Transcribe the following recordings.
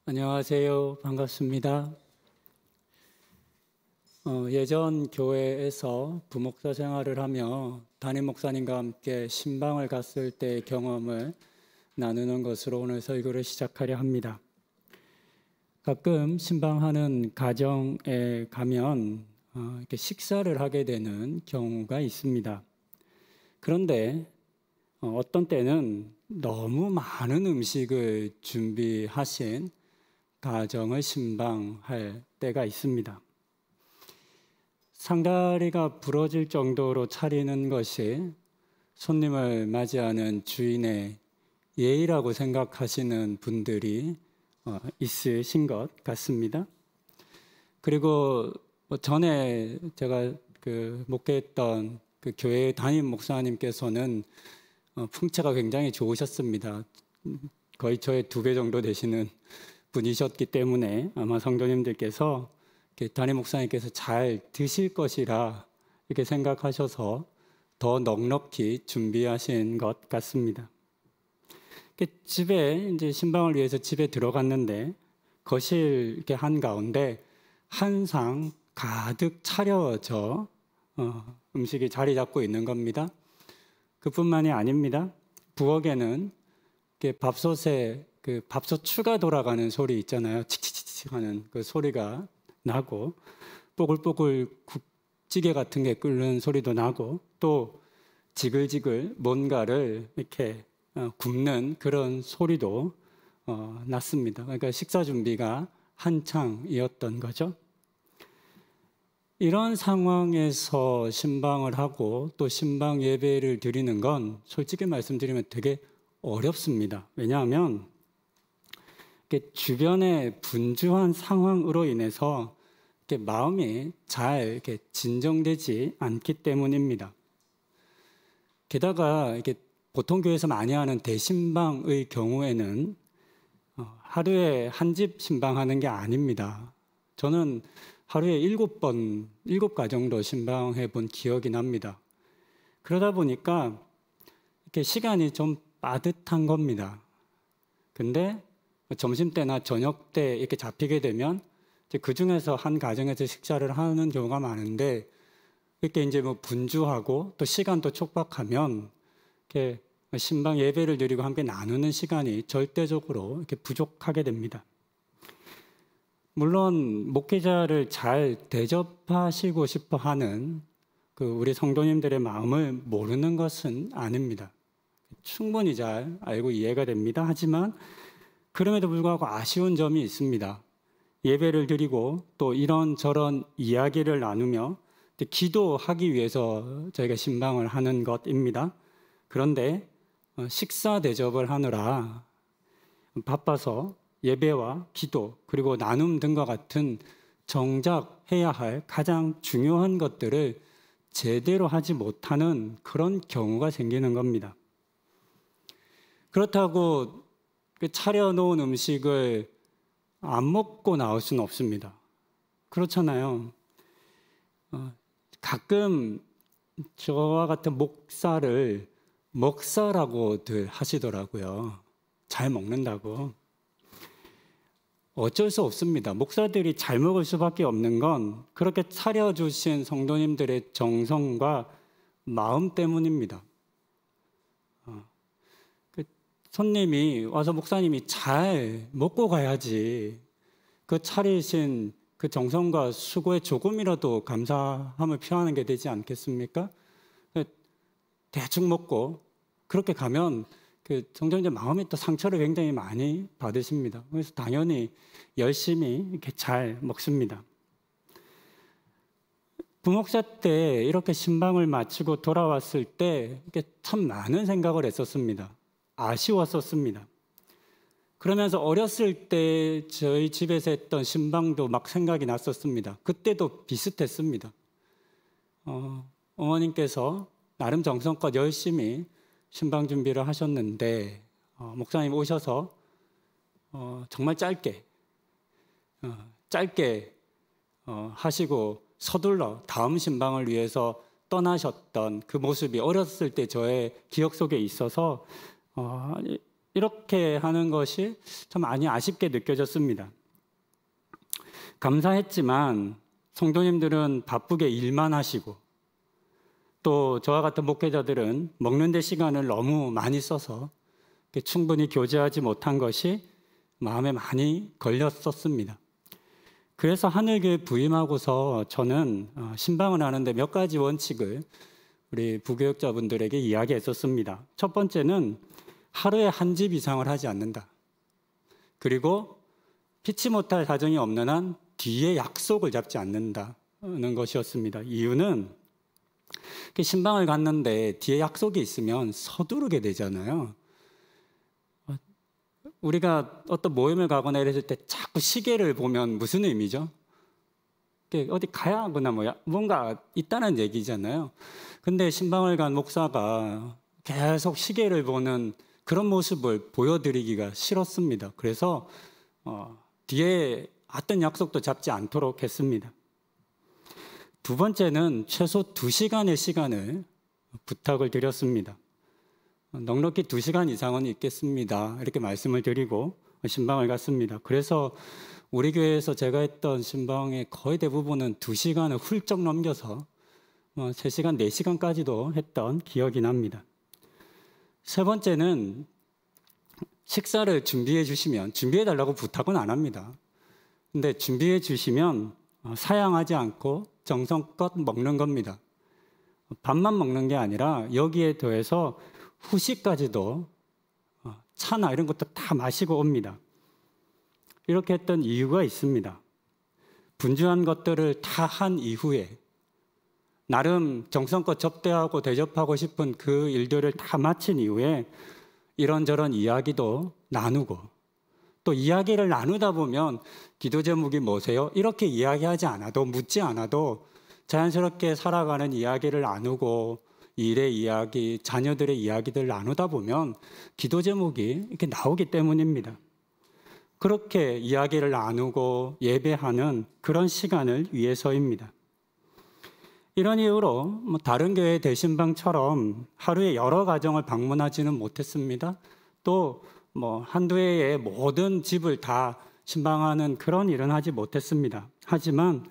안녕하세요. 반갑습니다. 예전 교회에서 부목사 생활을 하며 담임 목사님과 함께 신방을 갔을 때의 경험을 나누는 것으로 오늘 설교를 시작하려 합니다. 가끔 신방하는 가정에 가면 이렇게 식사를 하게 되는 경우가 있습니다. 그런데 어떤 때는 너무 많은 음식을 준비하신 가정을 신방할 때가 있습니다. 상다리가 부러질 정도로 차리는 것이 손님을 맞이하는 주인의 예의라고 생각하시는 분들이 있으신 것 같습니다. 그리고 전에 제가 목회했던 그 교회 담임 목사님께서는 풍채가 굉장히 좋으셨습니다. 거의 저의 2배 정도 되시는 분이셨기 때문에 아마 성도님들께서 담임 목사님께서 잘 드실 것이라 이렇게 생각하셔서 더 넉넉히 준비하신 것 같습니다. 집에 이제 신방을 위해서 집에 들어갔는데 거실 이렇게 한가운데 한 상 가득 차려져 음식이 자리 잡고 있는 겁니다. 그뿐만이 아닙니다. 부엌에는 밥솥에 그 밥솥 추가 돌아가는 소리 있잖아요. 칙칙칙칙 하는 그 소리가 나고, 뽀글뽀글 국찌개 같은 게 끓는 소리도 나고, 또 지글지글 뭔가를 이렇게 굽는 그런 소리도 났습니다. 그러니까 식사 준비가 한창이었던 거죠. 이런 상황에서 신방을 하고 또 신방 예배를 드리는 건 솔직히 말씀드리면 되게 어렵습니다. 왜냐하면 주변의 분주한 상황으로 인해서 마음이 잘 이렇게 진정되지 않기 때문입니다. 게다가 보통 교회에서 많이 하는 대신방의 경우에는 하루에 한 집 신방하는 게 아닙니다. 저는 하루에 7가 정도 신방해 본 기억이 납니다. 그러다 보니까 이렇게 시간이 좀 빠듯한 겁니다. 근데 점심때나 저녁때 이렇게 잡히게 되면 그 중에서 한 가정에서 식사를 하는 경우가 많은데, 이렇게 이제 분주하고 또 시간도 촉박하면 이렇게 신방 예배를 드리고 함께 나누는 시간이 절대적으로 이렇게 부족하게 됩니다. 물론 목회자를 잘 대접하시고 싶어 하는 우리 성도님들의 마음을 모르는 것은 아닙니다. 충분히 잘 알고 이해가 됩니다. 하지만 그럼에도 불구하고 아쉬운 점이 있습니다. 예배를 드리고 또 이런저런 이야기를 나누며 기도하기 위해서 저희가 신방을 하는 것입니다. 그런데 식사 대접을 하느라 바빠서 예배와 기도 그리고 나눔 등과 같은 정작 해야 할 가장 중요한 것들을 제대로 하지 못하는 그런 경우가 생기는 겁니다. 그렇다고 차려놓은 음식을 안 먹고 나올 수는 없습니다. 그렇잖아요. 가끔 저와 같은 목사를 먹사라고들 하시더라고요. 잘 먹는다고. 어쩔 수 없습니다. 목사들이 잘 먹을 수밖에 없는 건 그렇게 차려주신 성도님들의 정성과 마음 때문입니다. 손님이 와서 목사님이 잘 먹고 가야지 그 차리신 그 정성과 수고에 조금이라도 감사함을 표하는 게 되지 않겠습니까? 대충 먹고 그렇게 가면 성도님들 마음이 또 상처를 굉장히 많이 받으십니다. 그래서 당연히 열심히 이렇게 잘 먹습니다. 부목사 때 이렇게 신방을 마치고 돌아왔을 때 참 많은 생각을 했었습니다. 아쉬웠었습니다. 그러면서 어렸을 때 저희 집에서 했던 신방도 막 생각이 났었습니다. 그때도 비슷했습니다. 어머님께서 나름 정성껏 열심히 신방 준비를 하셨는데 목사님 오셔서 정말 짧게 하시고 서둘러 다음 신방을 위해서 떠나셨던 그 모습이 어렸을 때 저의 기억 속에 있어서 이렇게 하는 것이 참 많이 아쉽게 느껴졌습니다. 감사했지만 성도님들은 바쁘게 일만 하시고 또 저와 같은 목회자들은 먹는 데 시간을 너무 많이 써서 충분히 교제하지 못한 것이 마음에 많이 걸렸었습니다. 그래서 하늘교회 부임하고서 저는 신방을 하는데 몇 가지 원칙을 우리 부교육자분들에게 이야기했었습니다. 첫 번째는 하루에 한 집 이상을 하지 않는다. 그리고 피치 못할 사정이 없는 한 뒤에 약속을 잡지 않는다는 것이었습니다. 이유는 신방을 갔는데 뒤에 약속이 있으면 서두르게 되잖아요. 우리가 어떤 모임을 가거나 이랬을 때 자꾸 시계를 보면 무슨 의미죠? 어디 가야 하거나 뭔가 있다는 얘기잖아요. 근데 신방을 간 목사가 계속 시계를 보는 그런 모습을 보여드리기가 싫었습니다. 그래서 뒤에 어떤 약속도 잡지 않도록 했습니다. 두 번째는 최소 2시간의 시간을 부탁을 드렸습니다. 넉넉히 2시간 이상은 있겠습니다. 이렇게 말씀을 드리고 신방을 갔습니다. 그래서 우리 교회에서 제가 했던 신방의 거의 대부분은 2시간을 훌쩍 넘겨서 3시간, 4시간까지도 했던 기억이 납니다. 세 번째는 식사를 준비해 주시면, 준비해 달라고 부탁은 안 합니다. 근데 준비해 주시면 사양하지 않고 정성껏 먹는 겁니다. 밥만 먹는 게 아니라 여기에 더해서 후식까지도 차나 이런 것도 다 마시고 옵니다. 이렇게 했던 이유가 있습니다. 분주한 것들을 다 한 이후에 나름 정성껏 접대하고 대접하고 싶은 그 일들을 다 마친 이후에 이런저런 이야기도 나누고, 또 이야기를 나누다 보면 기도 제목이 뭐세요? 이렇게 이야기하지 않아도, 묻지 않아도 자연스럽게 살아가는 이야기를 나누고 일의 이야기, 자녀들의 이야기들을 나누다 보면 기도 제목이 이렇게 나오기 때문입니다. 그렇게 이야기를 나누고 예배하는 그런 시간을 위해서입니다. 이런 이유로 다른 교회 대신방처럼 하루에 여러 가정을 방문하지는 못했습니다. 또 한두 해에 모든 집을 다 신방하는 그런 일은 하지 못했습니다. 하지만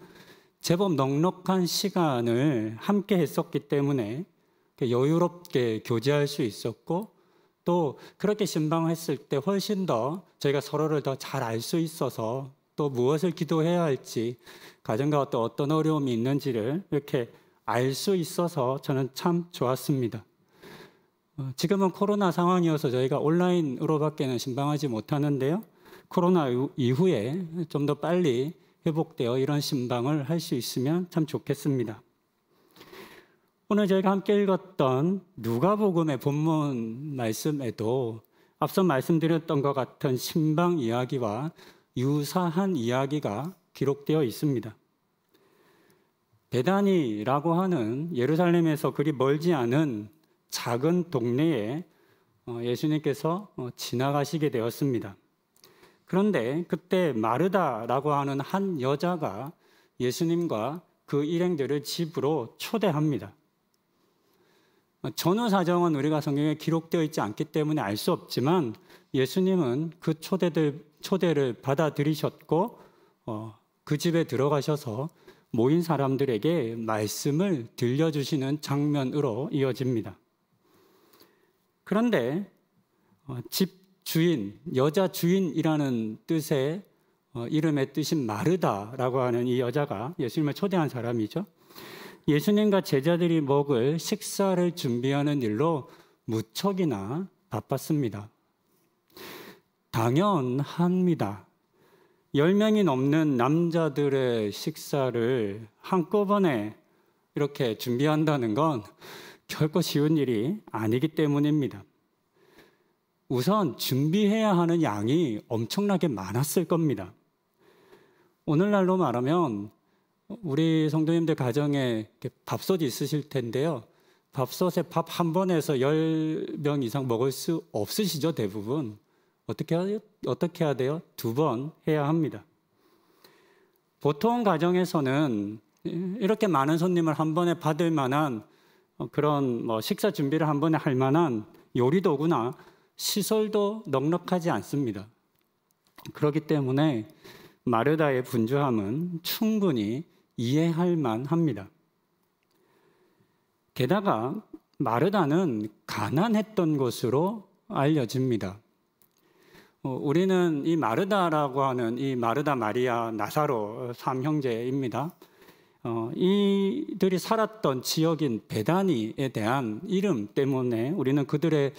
제법 넉넉한 시간을 함께 했었기 때문에 여유롭게 교제할 수 있었고, 또 그렇게 신방했을 때 훨씬 더 저희가 서로를 더 잘 알 수 있어서 또 무엇을 기도해야 할지, 가정과 어떤 어려움이 있는지를 이렇게 알 수 있어서 저는 참 좋았습니다. 지금은 코로나 상황이어서 저희가 온라인으로밖에는 신방하지 못하는데요. 코로나 이후에 좀 더 빨리 회복되어 이런 신방을 할 수 있으면 참 좋겠습니다. 오늘 저희가 함께 읽었던 누가복음의 본문 말씀에도 앞서 말씀드렸던 것 같은 신방 이야기와 유사한 이야기가 기록되어 있습니다. 베다니라고 하는 예루살렘에서 그리 멀지 않은 작은 동네에 예수님께서 지나가시게 되었습니다. 그런데 그때 마르다라고 하는 한 여자가 예수님과 그 일행들을 집으로 초대합니다. 전후 사정은 우리가 성경에 기록되어 있지 않기 때문에 알 수 없지만 예수님은 그 초대를 받아들이셨고 그 집에 들어가셔서 모인 사람들에게 말씀을 들려주시는 장면으로 이어집니다. 그런데 집 주인, 여자 주인이라는 뜻의 이름의 뜻인 마르다라고 하는 이 여자가 예수님을 초대한 사람이죠. 예수님과 제자들이 먹을 식사를 준비하는 일로 무척이나 바빴습니다. 당연합니다. 10명이 넘는 남자들의 식사를 한꺼번에 이렇게 준비한다는 건 결코 쉬운 일이 아니기 때문입니다. 우선 준비해야 하는 양이 엄청나게 많았을 겁니다. 오늘날로 말하면 우리 성도님들 가정에 밥솥이 있으실 텐데요. 밥솥에 밥 한 번에서 10명 이상 먹을 수 없으시죠, 대부분. 어떻게 해야 돼요? 2번 해야 합니다. 보통 가정에서는 이렇게 많은 손님을 한 번에 받을 만한 그런 식사 준비를 한 번에 할 만한 요리 도구나 시설도 넉넉하지 않습니다. 그렇기 때문에 마르다의 분주함은 충분히 이해할 만합니다. 게다가 마르다는 가난했던 것으로 알려집니다. 우리는 이 마르다라고 하는 이 마르다, 마리아, 나사로 삼형제입니다. 이들이 살았던 지역인 베다니에 대한 이름 때문에 우리는 그들의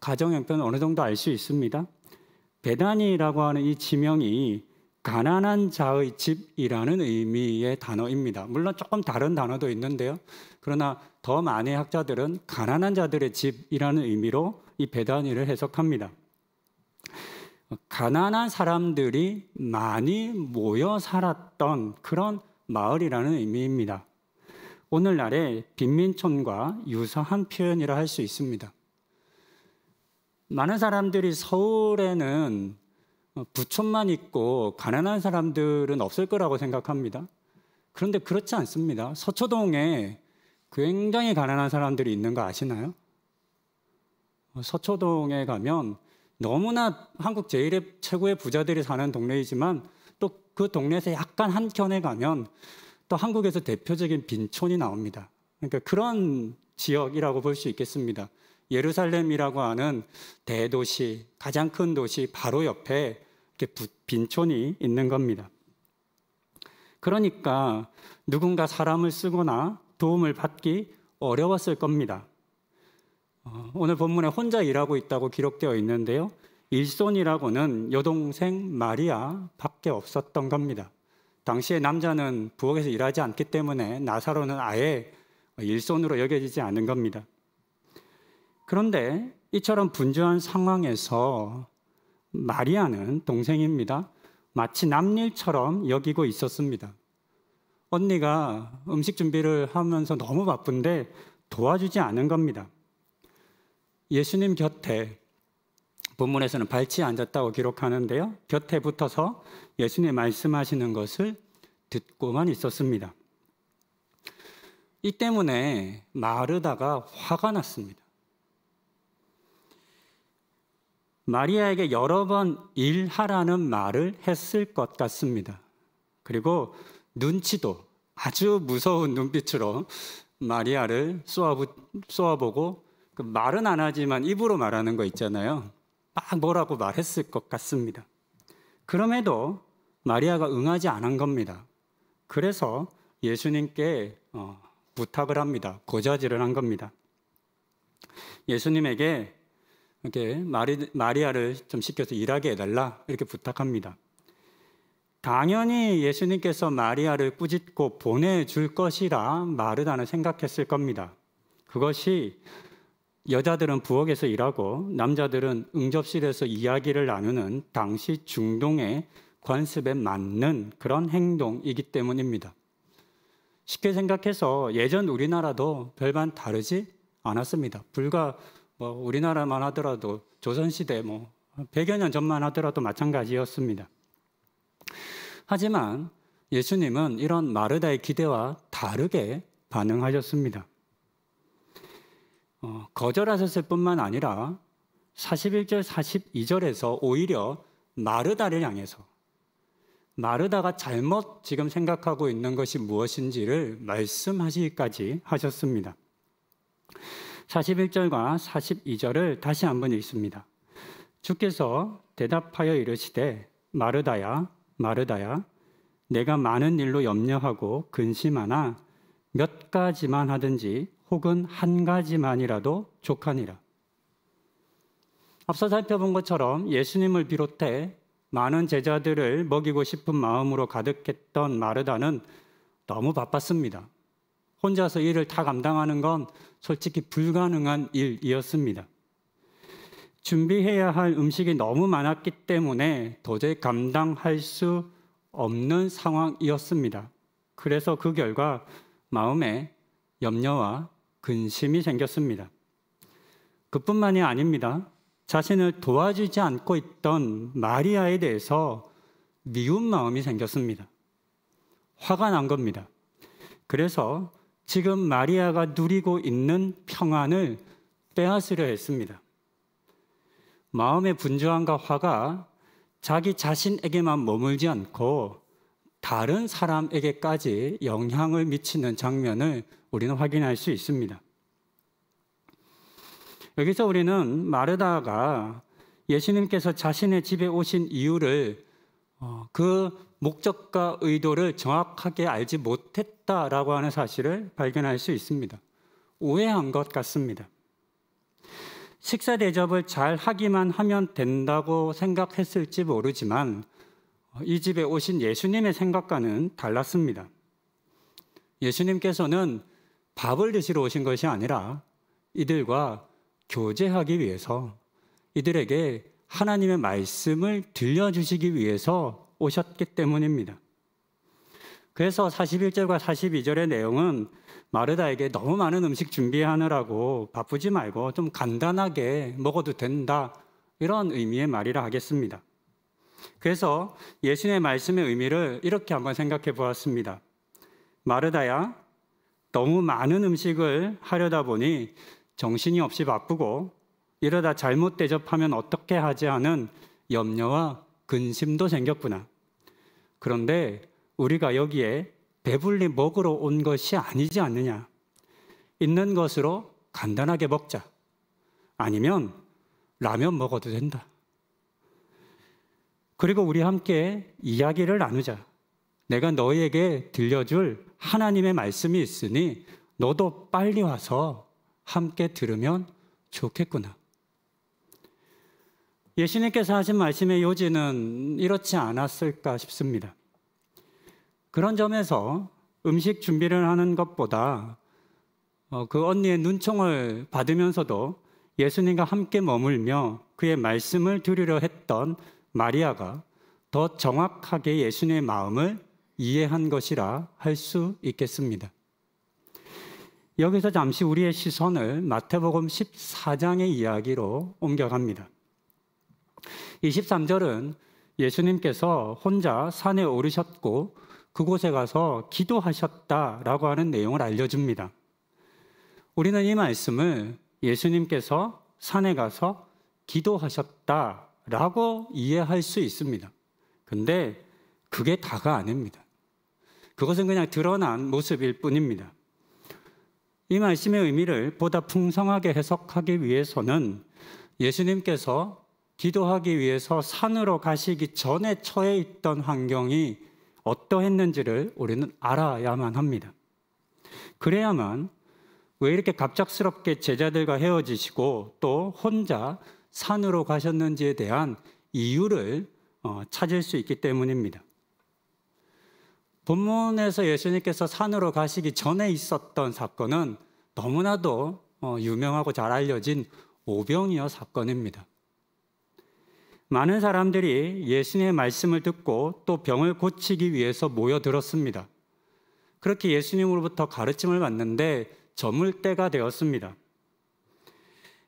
가정 형편을 어느 정도 알 수 있습니다. 베다니라고 하는 이 지명이 가난한 자의 집이라는 의미의 단어입니다. 물론 조금 다른 단어도 있는데요. 그러나 더 많은 학자들은 가난한 자들의 집이라는 의미로 이 베다니를 해석합니다. 가난한 사람들이 많이 모여 살았던 그런 마을이라는 의미입니다. 오늘날의 빈민촌과 유사한 표현이라 할 수 있습니다. 많은 사람들이 서울에는 부촌만 있고 가난한 사람들은 없을 거라고 생각합니다. 그런데 그렇지 않습니다. 서초동에 굉장히 가난한 사람들이 있는 거 아시나요? 서초동에 가면 너무나 한국 제1의 최고의 부자들이 사는 동네이지만 또 그 동네에서 약간 한켠에 가면 또 한국에서 대표적인 빈촌이 나옵니다. 그러니까 그런 지역이라고 볼 수 있겠습니다. 예루살렘이라고 하는 대도시, 가장 큰 도시 바로 옆에 이렇게 빈촌이 있는 겁니다. 그러니까 누군가 사람을 쓰거나 도움을 받기 어려웠을 겁니다. 오늘 본문에 혼자 일하고 있다고 기록되어 있는데요. 일손이라고는 여동생 마리아밖에 없었던 겁니다. 당시에 남자는 부엌에서 일하지 않기 때문에 나사로는 아예 일손으로 여겨지지 않은 겁니다. 그런데 이처럼 분주한 상황에서 마리아는 동생입니다. 마치 남일처럼 여기고 있었습니다. 언니가 음식 준비를 하면서 너무 바쁜데 도와주지 않은 겁니다. 예수님 곁에 본문에서는 발치에 앉았다고 기록하는데요. 곁에 붙어서 예수님 말씀하시는 것을 듣고만 있었습니다. 이 때문에 마르다가 화가 났습니다. 마리아에게 여러 번 일하라는 말을 했을 것 같습니다. 그리고 눈치도 아주 무서운 눈빛으로 마리아를 쏘아보고 그 말은 안 하지만 입으로 말하는 거 있잖아요. 막 뭐라고 말했을 것 같습니다. 그럼에도 마리아가 응하지 않은 겁니다. 그래서 예수님께 부탁을 합니다. 고자질을 한 겁니다. 예수님에게 이렇게 마리아를 좀 시켜서 일하게 해달라 이렇게 부탁합니다. 당연히 예수님께서 마리아를 꾸짖고 보내줄 것이라 마르다는 생각했을 겁니다. 그것이 여자들은 부엌에서 일하고 남자들은 응접실에서 이야기를 나누는 당시 중동의 관습에 맞는 그런 행동이기 때문입니다. 쉽게 생각해서 예전 우리나라도 별반 다르지 않았습니다. 불과 우리나라만 하더라도 조선시대 100여 년 전만 하더라도 마찬가지였습니다. 하지만 예수님은 이런 마르다의 기대와 다르게 반응하셨습니다. 거절하셨을 뿐만 아니라 41절, 42절에서 오히려 마르다를 향해서 마르다가 잘못 지금 생각하고 있는 것이 무엇인지를 말씀하시기까지 하셨습니다. 41절과 42절을 다시 한번 읽습니다. 주께서 대답하여 이르시되 마르다야 마르다야 내가 많은 일로 염려하고 근심하나 몇 가지만 하든지 혹은 한 가지만이라도 족하니라. 앞서 살펴본 것처럼 예수님을 비롯해 많은 제자들을 먹이고 싶은 마음으로 가득했던 마르다는 너무 바빴습니다. 혼자서 일을 다 감당하는 건 솔직히 불가능한 일이었습니다. 준비해야 할 음식이 너무 많았기 때문에 도저히 감당할 수 없는 상황이었습니다. 그래서 그 결과 마음에 염려와 근심이 생겼습니다. 그뿐만이 아닙니다. 자신을 도와주지 않고 있던 마리아에 대해서 미운 마음이 생겼습니다. 화가 난 겁니다. 그래서 지금 마리아가 누리고 있는 평안을 빼앗으려 했습니다. 마음의 분주함과 화가 자기 자신에게만 머물지 않고 다른 사람에게까지 영향을 미치는 장면을 우리는 확인할 수 있습니다. 여기서 우리는 마르다가 예수님께서 자신의 집에 오신 이유를 그 목적과 의도를 정확하게 알지 못했다라고 하는 사실을 발견할 수 있습니다. 오해한 것 같습니다. 식사 대접을 잘 하기만 하면 된다고 생각했을지 모르지만 이 집에 오신 예수님의 생각과는 달랐습니다. 예수님께서는 밥을 드시러 오신 것이 아니라 이들과 교제하기 위해서, 이들에게 하나님의 말씀을 들려주시기 위해서 오셨기 때문입니다. 그래서 41절과 42절의 내용은 마르다에게 너무 많은 음식 준비하느라고 바쁘지 말고 좀 간단하게 먹어도 된다, 이런 의미의 말이라 하겠습니다. 그래서 예수님의 말씀의 의미를 이렇게 한번 생각해 보았습니다. 마르다야, 너무 많은 음식을 하려다 보니 정신이 없이 바쁘고 이러다 잘못 대접하면 어떻게 하지 하는 염려와 근심도 생겼구나. 그런데 우리가 여기에 배불리 먹으러 온 것이 아니지 않느냐. 있는 것으로 간단하게 먹자. 아니면 라면 먹어도 된다. 그리고 우리 함께 이야기를 나누자. 내가 너희에게 들려줄 하나님의 말씀이 있으니 너도 빨리 와서 함께 들으면 좋겠구나. 예수님께서 하신 말씀의 요지는 이렇지 않았을까 싶습니다. 그런 점에서 음식 준비를 하는 것보다 그 언니의 눈총을 받으면서도 예수님과 함께 머물며 그의 말씀을 들으려 했던 마리아가 더 정확하게 예수님의 마음을 이해한 것이라 할 수 있겠습니다. 여기서 잠시 우리의 시선을 마태복음 14장의 이야기로 옮겨갑니다. 23절은 예수님께서 혼자 산에 오르셨고 그곳에 가서 기도하셨다라고 하는 내용을 알려줍니다. 우리는 이 말씀을 예수님께서 산에 가서 기도하셨다라고 이해할 수 있습니다. 근데 그게 다가 아닙니다. 그것은 그냥 드러난 모습일 뿐입니다. 이 말씀의 의미를 보다 풍성하게 해석하기 위해서는 예수님께서 기도하기 위해서 산으로 가시기 전에 처해 있던 환경이 어떠했는지를 우리는 알아야만 합니다. 그래야만 왜 이렇게 갑작스럽게 제자들과 헤어지시고 또 혼자 산으로 가셨는지에 대한 이유를 찾을 수 있기 때문입니다. 본문에서 예수님께서 산으로 가시기 전에 있었던 사건은 너무나도 유명하고 잘 알려진 오병이어 사건입니다. 많은 사람들이 예수님의 말씀을 듣고 또 병을 고치기 위해서 모여들었습니다. 그렇게 예수님으로부터 가르침을 받는데 저물 때가 되었습니다.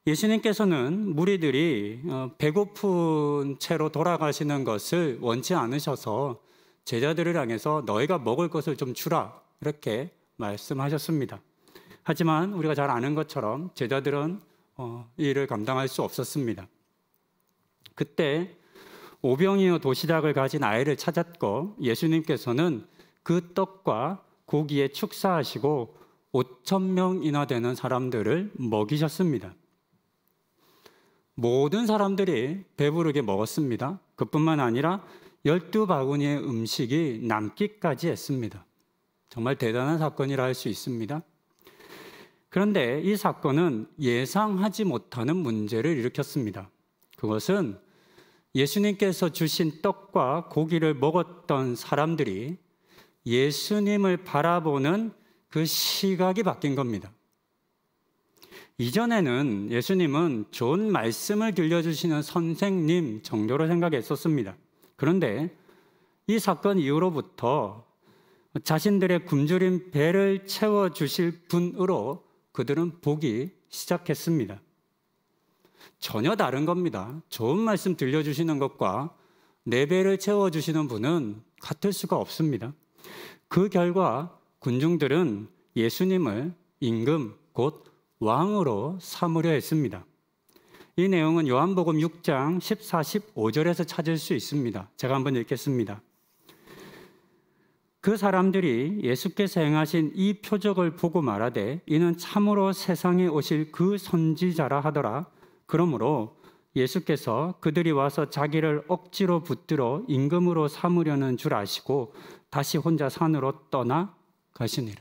예수님께서는 무리들이 배고픈 채로 돌아가시는 것을 원치 않으셔서 제자들을 향해서 너희가 먹을 것을 좀 주라, 이렇게 말씀하셨습니다. 하지만 우리가 잘 아는 것처럼 제자들은 이 일을 감당할 수 없었습니다. 그때 오병이어 도시락을 가진 아이를 찾았고 예수님께서는 그 떡과 고기에 축사하시고 5,000명이나 되는 사람들을 먹이셨습니다. 모든 사람들이 배부르게 먹었습니다. 그뿐만 아니라 12바구니의 음식이 남기까지 했습니다. 정말 대단한 사건이라 할 수 있습니다. 그런데 이 사건은 예상하지 못하는 문제를 일으켰습니다. 그것은 예수님께서 주신 떡과 고기를 먹었던 사람들이 예수님을 바라보는 그 시각이 바뀐 겁니다. 이전에는 예수님은 좋은 말씀을 들려주시는 선생님 정도로 생각했었습니다. 그런데 이 사건 이후로부터 자신들의 굶주린 배를 채워주실 분으로 그들은 보기 시작했습니다. 전혀 다른 겁니다. 좋은 말씀 들려주시는 것과 내 배를 채워주시는 분은 같을 수가 없습니다. 그 결과 군중들은 예수님을 임금 곧 왕으로 삼으려 했습니다. 이 내용은 요한복음 6장 14, 15절에서 찾을 수 있습니다. 제가 한번 읽겠습니다. 그 사람들이 예수께서 행하신 이 표적을 보고 말하되 이는 참으로 세상에 오실 그 선지자라 하더라. 그러므로 예수께서 그들이 와서 자기를 억지로 붙들어 임금으로 삼으려는 줄 아시고 다시 혼자 산으로 떠나 가시니라.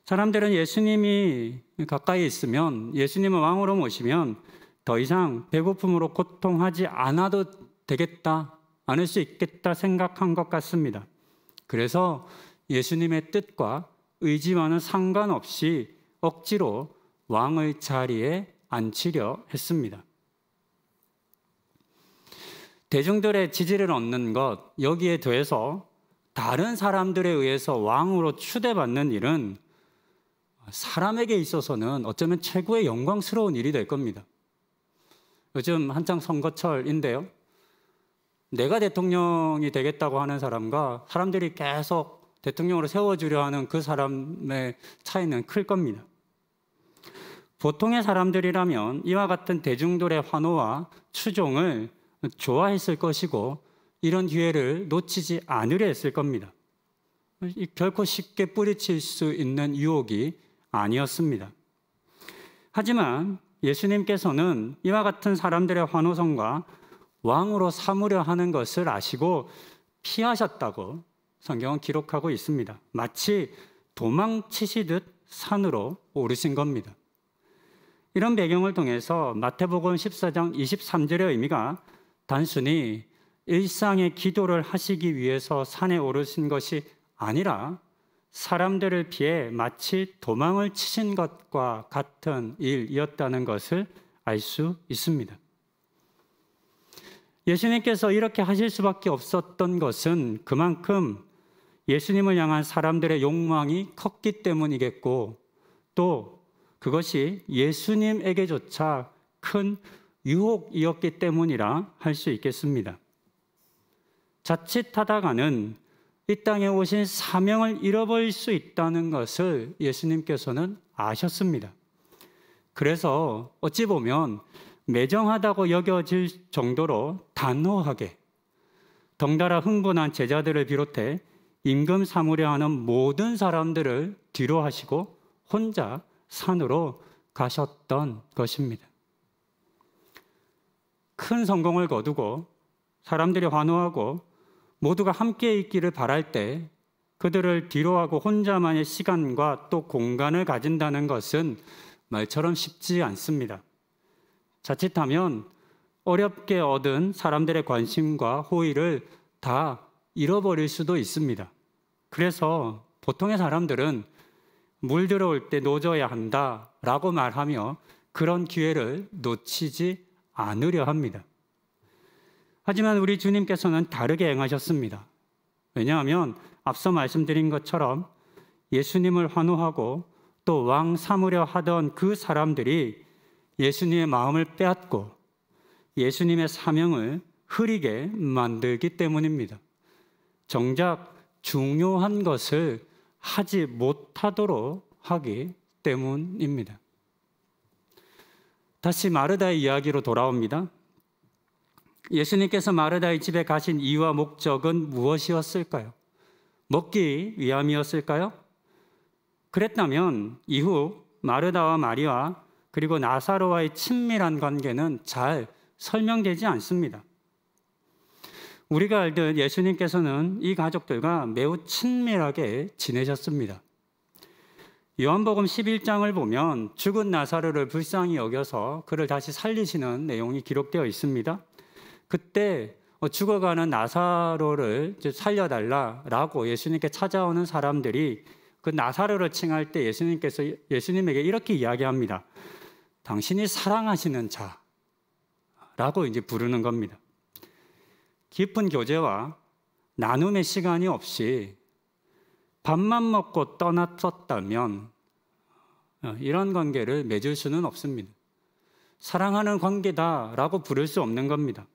사람들은 예수님이 가까이 있으면, 예수님을 왕으로 모시면 더 이상 배고픔으로 고통하지 않아도 되겠다, 않을 수 있겠다 생각한 것 같습니다. 그래서 예수님의 뜻과 의지와는 상관없이 억지로 왕의 자리에 앉히려 했습니다. 대중들의 지지를 얻는 것, 여기에 더해서 다른 사람들에 의해서 왕으로 추대받는 일은 사람에게 있어서는 어쩌면 최고의 영광스러운 일이 될 겁니다. 요즘 한창 선거철인데요. 내가 대통령이 되겠다고 하는 사람과 사람들이 계속 대통령으로 세워주려 하는 그 사람의 차이는 클 겁니다. 보통의 사람들이라면 이와 같은 대중들의 환호와 추종을 좋아했을 것이고 이런 기회를 놓치지 않으려 했을 겁니다. 결코 쉽게 뿌리칠 수 있는 유혹이 아니었습니다. 하지만 예수님께서는 이와 같은 사람들의 환호성과 왕으로 삼으려 하는 것을 아시고 피하셨다고 성경은 기록하고 있습니다. 마치 도망치시듯 산으로 오르신 겁니다. 이런 배경을 통해서 마태복음 14장 23절의 의미가 단순히 일상의 기도를 하시기 위해서 산에 오르신 것이 아니라 사람들을 피해 마치 도망을 치신 것과 같은 일이었다는 것을 알 수 있습니다. 예수님께서 이렇게 하실 수밖에 없었던 것은 그만큼 예수님을 향한 사람들의 욕망이 컸기 때문이겠고 또 그것이 예수님에게조차 큰 유혹이었기 때문이라 할 수 있겠습니다. 자칫하다가는 이 땅에 오신 사명을 잃어버릴 수 있다는 것을 예수님께서는 아셨습니다. 그래서 어찌 보면 매정하다고 여겨질 정도로 단호하게 덩달아 흥분한 제자들을 비롯해 임금 삼으려 하는 모든 사람들을 뒤로 하시고 혼자 산으로 가셨던 것입니다. 큰 성공을 거두고 사람들이 환호하고 모두가 함께 있기를 바랄 때 그들을 뒤로하고 혼자만의 시간과 또 공간을 가진다는 것은 말처럼 쉽지 않습니다. 자칫하면 어렵게 얻은 사람들의 관심과 호의를 다 잃어버릴 수도 있습니다. 그래서 보통의 사람들은 물 들어올 때 놓아줘야 한다라고 말하며 그런 기회를 놓치지 않으려 합니다. 하지만 우리 주님께서는 다르게 행하셨습니다. 왜냐하면 앞서 말씀드린 것처럼 예수님을 환호하고 또 왕 삼으려 하던 그 사람들이 예수님의 마음을 빼앗고 예수님의 사명을 흐리게 만들기 때문입니다. 정작 중요한 것을 하지 못하도록 하기 때문입니다. 다시 마르다의 이야기로 돌아옵니다. 예수님께서 마르다의 집에 가신 이유와 목적은 무엇이었을까요? 먹기 위함이었을까요? 그랬다면 이후 마르다와 마리아 그리고 나사로와의 친밀한 관계는 잘 설명되지 않습니다. 우리가 알듯 예수님께서는 이 가족들과 매우 친밀하게 지내셨습니다. 요한복음 11장을 보면 죽은 나사로를 불쌍히 여겨서 그를 다시 살리시는 내용이 기록되어 있습니다. 그때 죽어가는 나사로를 살려달라라고 예수님께 찾아오는 사람들이 그 나사로를 칭할 때 예수님께서 예수님에게 이렇게 이야기합니다. 당신이 사랑하시는 자라고 이제 부르는 겁니다. 깊은 교제와 나눔의 시간이 없이 밥만 먹고 떠났었다면 이런 관계를 맺을 수는 없습니다. 사랑하는 관계다라고 부를 수 없는 겁니다.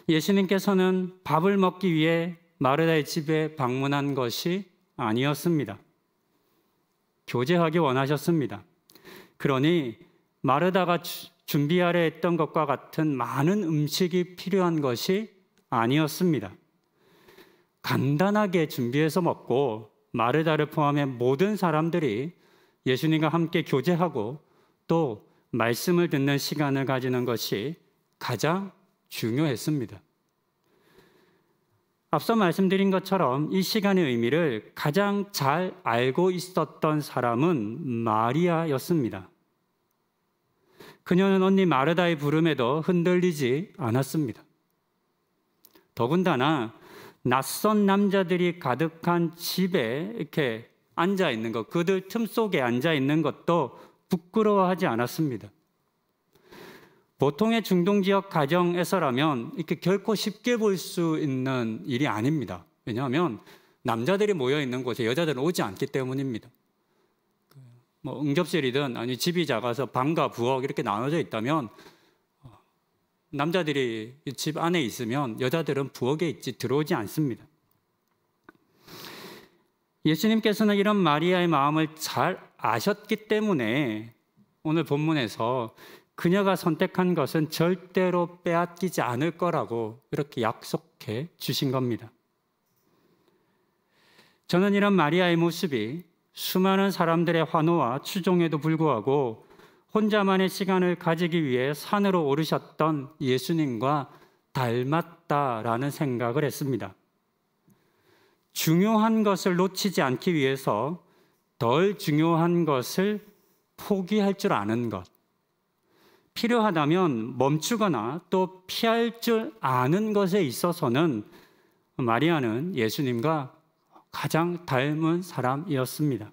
예수님께서는 밥을 먹기 위해 마르다의 집에 방문한 것이 아니었습니다. 교제하기 원하셨습니다. 그러니 마르다가 준비하려 했던 것과 같은 많은 음식이 필요한 것이 아니었습니다. 간단하게 준비해서 먹고 마르다를 포함해 모든 사람들이 예수님과 함께 교제하고 또 말씀을 듣는 시간을 가지는 것이 가장 중요했습니다. 앞서 말씀드린 것처럼 이 시간의 의미를 가장 잘 알고 있었던 사람은 마리아였습니다. 그녀는 언니 마르다의 부름에도 흔들리지 않았습니다. 더군다나 낯선 남자들이 가득한 집에 이렇게 앉아 있는 것, 그들 틈 속에 앉아 있는 것도 부끄러워하지 않았습니다. 보통의 중동 지역 가정에서라면 이렇게 결코 쉽게 볼 수 있는 일이 아닙니다. 왜냐하면 남자들이 모여 있는 곳에 여자들은 오지 않기 때문입니다. 뭐 응접실이든 아니 집이 작아서 방과 부엌 이렇게 나눠져 있다면 남자들이 집 안에 있으면 여자들은 부엌에 있지 들어오지 않습니다. 예수님께서는 이런 마리아의 마음을 잘 아셨기 때문에 오늘 본문에서 그녀가 선택한 것은 절대로 빼앗기지 않을 거라고 이렇게 약속해 주신 겁니다. 저는 이런 마리아의 모습이 수많은 사람들의 환호와 추종에도 불구하고 혼자만의 시간을 가지기 위해 산으로 오르셨던 예수님과 닮았다라는 생각을 했습니다. 중요한 것을 놓치지 않기 위해서 덜 중요한 것을 포기할 줄 아는 것, 필요하다면 멈추거나 또 피할 줄 아는 것에 있어서는 마리아는 예수님과 가장 닮은 사람이었습니다.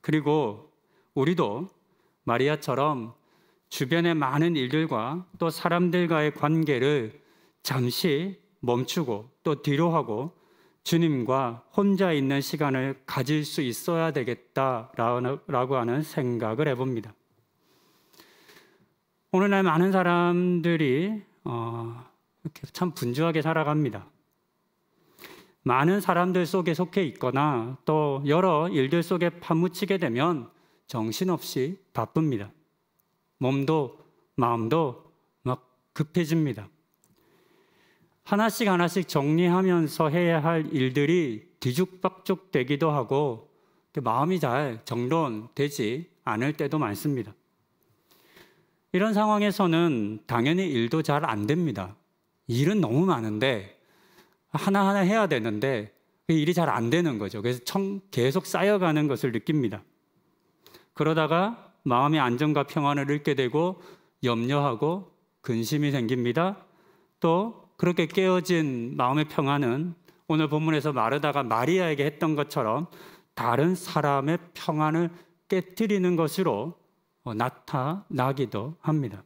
그리고 우리도 마리아처럼 주변의 많은 일들과 또 사람들과의 관계를 잠시 멈추고 또 뒤로 하고 주님과 혼자 있는 시간을 가질 수 있어야 되겠다라고 하는 생각을 해봅니다. 오늘날 많은 사람들이 이렇게 참 분주하게 살아갑니다. 많은 사람들 속에 속해 있거나 또 여러 일들 속에 파묻히게 되면 정신없이 바쁩니다. 몸도 마음도 막 급해집니다. 하나씩 하나씩 정리하면서 해야 할 일들이 뒤죽박죽 되기도 하고 마음이 잘 정돈되지 않을 때도 많습니다. 이런 상황에서는 당연히 일도 잘 안 됩니다. 일은 너무 많은데 하나하나 해야 되는데 일이 잘 안 되는 거죠. 그래서 계속 쌓여가는 것을 느낍니다. 그러다가 마음의 안정과 평안을 잃게 되고 염려하고 근심이 생깁니다. 또 그렇게 깨어진 마음의 평안은 오늘 본문에서 마르다가 마리아에게 했던 것처럼 다른 사람의 평안을 깨트리는 것으로 나타나기도 합니다.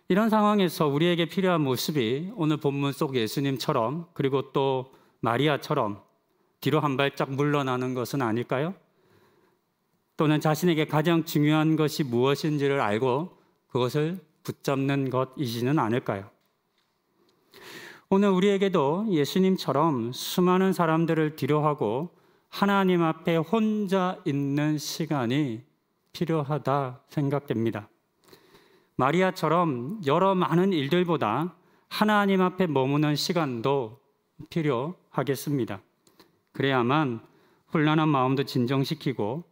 이런 상황에서 우리에게 필요한 모습이 오늘 본문 속 예수님처럼 그리고 또 마리아처럼 뒤로 한 발짝 물러나는 것은 아닐까요? 또는 자신에게 가장 중요한 것이 무엇인지를 알고 그것을 붙잡는 것이지는 않을까요? 오늘 우리에게도 예수님처럼 수많은 사람들을 뒤로하고 하나님 앞에 혼자 있는 시간이 필요하다 생각됩니다. 마리아처럼 여러 많은 일들보다 하나님 앞에 머무는 시간도 필요하겠습니다. 그래야만 혼란한 마음도 진정시키고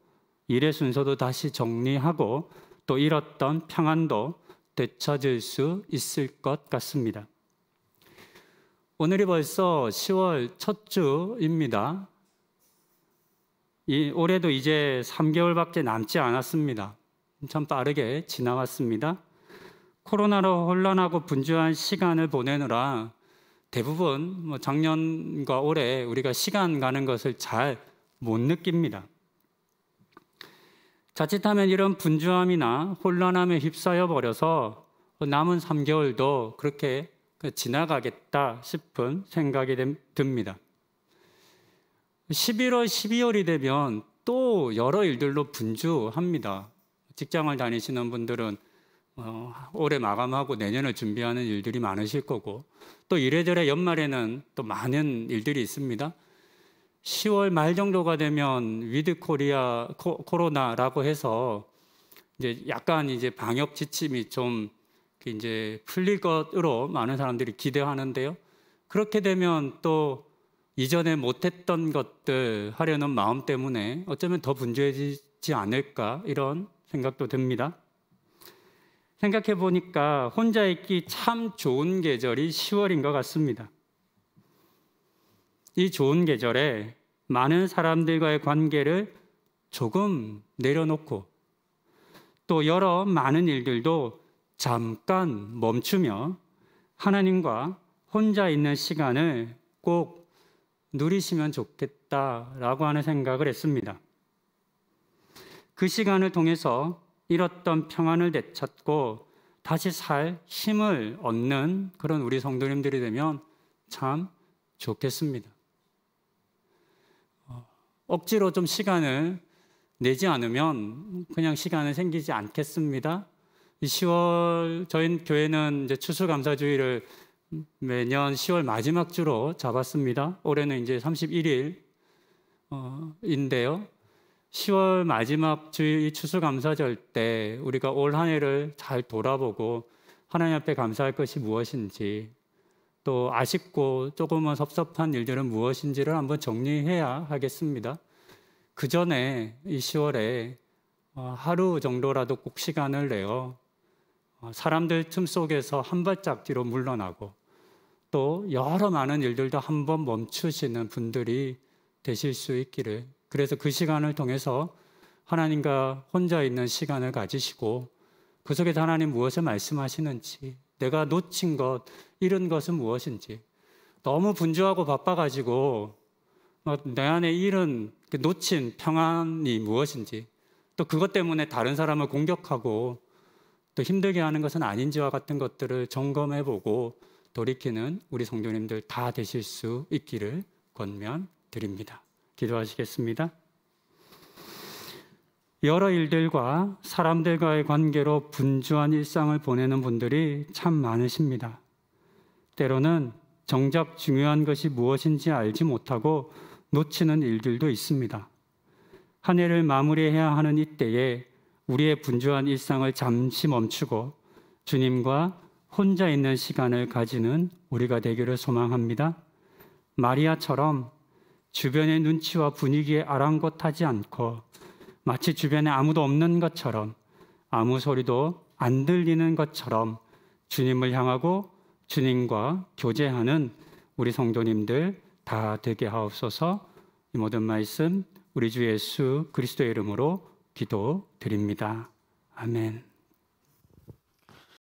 일의 순서도 다시 정리하고 또 잃었던 평안도 되찾을 수 있을 것 같습니다. 오늘이 벌써 10월 첫 주입니다. 올해도 이제 3개월밖에 남지 않았습니다. 참 빠르게 지나왔습니다. 코로나로 혼란하고 분주한 시간을 보내느라 대부분 작년과 올해 우리가 시간 가는 것을 잘 못 느낍니다. 자칫하면 이런 분주함이나 혼란함에 휩싸여 버려서 남은 3개월도 그렇게 지나가겠다 싶은 생각이 듭니다. 11월, 12월이 되면 또 여러 일들로 분주합니다. 직장을 다니시는 분들은 올해 마감하고 내년을 준비하는 일들이 많으실 거고 또 이래저래 연말에는 또 많은 일들이 있습니다. 10월 말 정도가 되면 위드 코리아 코로나라고 해서 이제 약간 이제 방역 지침이 좀 이제 풀릴 것으로 많은 사람들이 기대하는데요. 그렇게 되면 또 이전에 못했던 것들 하려는 마음 때문에 어쩌면 더 분주해지지 않을까 이런 생각도 듭니다. 생각해 보니까 혼자 있기 참 좋은 계절이 10월인 것 같습니다. 이 좋은 계절에 많은 사람들과의 관계를 조금 내려놓고 또 여러 많은 일들도 잠깐 멈추며 하나님과 혼자 있는 시간을 꼭 누리시면 좋겠다라고 하는 생각을 했습니다. 그 시간을 통해서 잃었던 평안을 되찾고 다시 살 힘을 얻는 그런 우리 성도님들이 되면 참 좋겠습니다. 억지로 좀 시간을 내지 않으면 그냥 시간이 생기지 않겠습니다. 10월 저희 교회는 이제 추수감사주의를 매년 10월 마지막 주로 잡았습니다. 올해는 이제 31일인데요. 10월 마지막 주일 추수감사절 때 우리가 올 한 해를 잘 돌아보고 하나님 앞에 감사할 것이 무엇인지 또 아쉽고 조금은 섭섭한 일들은 무엇인지를 한번 정리해야 하겠습니다. 그 전에 이 10월에 하루 정도라도 꼭 시간을 내어 사람들 틈 속에서 한 발짝 뒤로 물러나고 또 여러 많은 일들도 한번 멈추시는 분들이 되실 수 있기를, 그래서 그 시간을 통해서 하나님과 혼자 있는 시간을 가지시고 그 속에서 하나님 무엇을 말씀하시는지, 내가 놓친 것, 잃은 것은 무엇인지, 너무 분주하고 바빠가지고 내 안에 잃은 놓친 평안이 무엇인지, 또 그것 때문에 다른 사람을 공격하고 또 힘들게 하는 것은 아닌지와 같은 것들을 점검해보고 돌이키는 우리 성도님들 다 되실 수 있기를 권면드립니다. 기도하시겠습니다. 여러 일들과 사람들과의 관계로 분주한 일상을 보내는 분들이 참 많으십니다. 때로는 정작 중요한 것이 무엇인지 알지 못하고 놓치는 일들도 있습니다. 한 해를 마무리해야 하는 이때에 우리의 분주한 일상을 잠시 멈추고 주님과 혼자 있는 시간을 가지는 우리가 되기를 소망합니다. 마리아처럼 주변의 눈치와 분위기에 아랑곳하지 않고 마치 주변에 아무도 없는 것처럼, 아무 소리도 안 들리는 것처럼 주님을 향하고 주님과 교제하는 우리 성도님들 다 되게 하옵소서. 이 모든 말씀 우리 주 예수 그리스도의 이름으로 기도드립니다. 아멘.